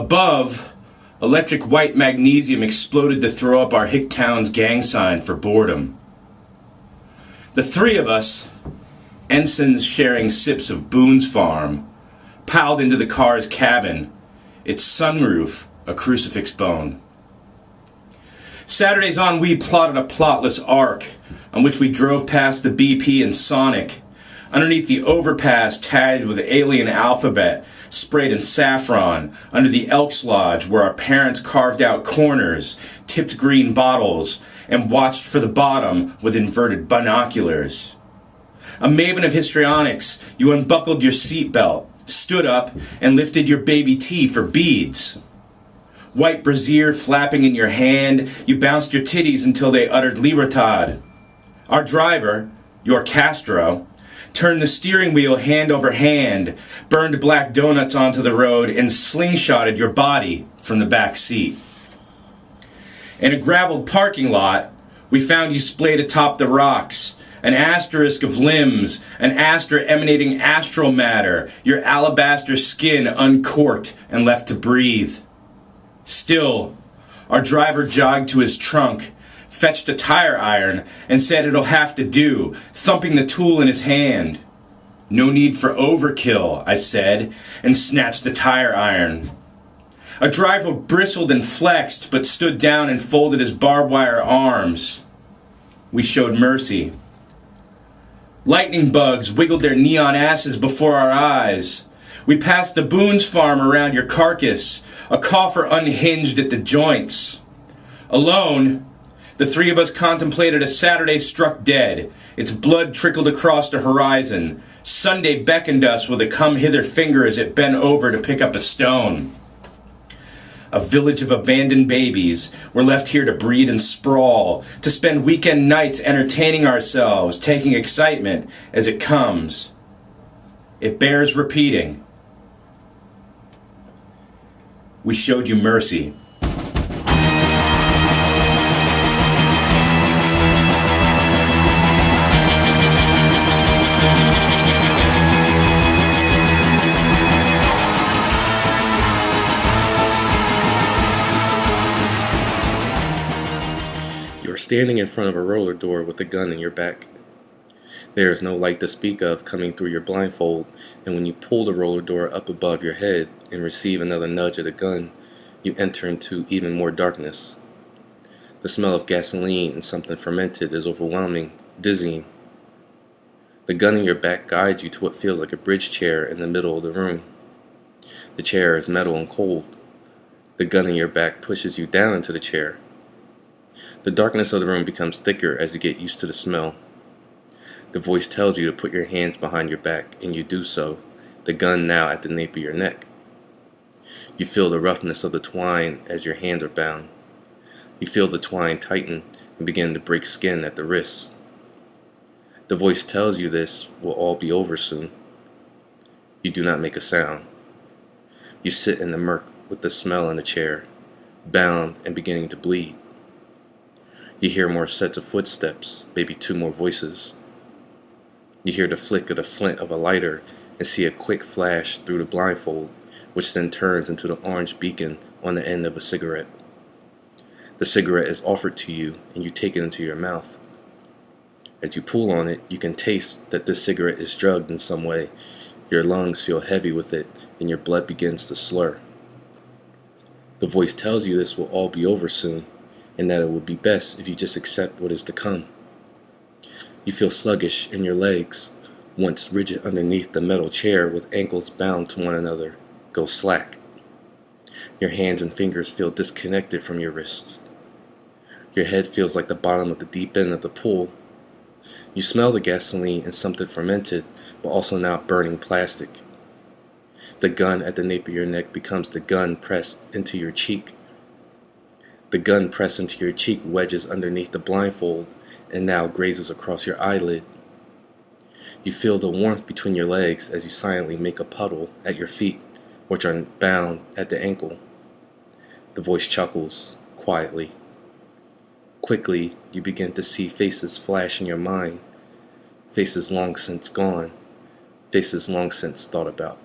Above, electric white magnesium exploded to throw up our Hicktown's gang sign for boredom. The three of us, ensigns sharing sips of Boone's Farm, piled into the car's cabin, its sunroof a crucifix bone. Saturdays on, we plotted a plotless arc on which we drove past the BP and Sonic, underneath the overpass tagged with alien alphabet sprayed in saffron, under the Elks Lodge where our parents carved out corners, tipped green bottles, and watched for the bottom with inverted binoculars. A maven of histrionics, you unbuckled your seatbelt, stood up, and lifted your baby T for beads. White brassiere flapping in your hand, you bounced your titties until they uttered libertad. Our driver, your Castro, turned the steering wheel hand over hand, burned black donuts onto the road, and slingshotted your body from the back seat. In a graveled parking lot, we found you splayed atop the rocks, an asterisk of limbs, an aster emanating astral matter, your alabaster skin uncorked and left to breathe. Still, our driver jogged to his trunk, fetched a tire iron, and said it'll have to do, thumping the tool in his hand. No need for overkill, I said, and snatched the tire iron. A driver bristled and flexed, but stood down and folded his barbed wire arms. We showed mercy. Lightning bugs wiggled their neon asses before our eyes. We passed the Boone's Farm around your carcass, a coffer unhinged at the joints. Alone, the three of us contemplated a Saturday struck dead. Its blood trickled across the horizon. Sunday beckoned us with a come-hither finger as it bent over to pick up a stone. A village of abandoned babies, we're left here to breed and sprawl, to spend weekend nights entertaining ourselves, taking excitement as it comes. It bears repeating. We showed you mercy. Standing in front of a roller door with a gun in your back. There is no light to speak of coming through your blindfold, and when you pull the roller door up above your head and receive another nudge of the gun, you enter into even more darkness. The smell of gasoline and something fermented is overwhelming, dizzying. The gun in your back guides you to what feels like a bridge chair in the middle of the room. The chair is metal and cold. The gun in your back pushes you down into the chair. The darkness of the room becomes thicker as you get used to the smell. The voice tells you to put your hands behind your back, and you do so, the gun now at the nape of your neck. You feel the roughness of the twine as your hands are bound. You feel the twine tighten and begin to break skin at the wrists. The voice tells you this will all be over soon. You do not make a sound. You sit in the murk with the smell in the chair, bound and beginning to bleed. You hear more sets of footsteps, maybe 2 more voices. You hear the flick of the flint of a lighter and see a quick flash through the blindfold, which then turns into the orange beacon on the end of a cigarette. The cigarette is offered to you, and you take it into your mouth. As you pull on it, you can taste that this cigarette is drugged in some way. Your lungs feel heavy with it, and your blood begins to slur. The voice tells you this will all be over soon, and that it would be best if you just accept what is to come. You feel sluggish in your legs, once rigid underneath the metal chair with ankles bound to one another, go slack. Your hands and fingers feel disconnected from your wrists. Your head feels like the bottom of the deep end of the pool. You smell the gasoline and something fermented, but also now burning plastic. The gun at the nape of your neck becomes the gun pressed into your cheek. The gun pressed into your cheek wedges underneath the blindfold and now grazes across your eyelid. You feel the warmth between your legs as you silently make a puddle at your feet, which are bound at the ankle. The voice chuckles, quietly. Quickly, you begin to see faces flash in your mind, faces long since gone, faces long since thought about.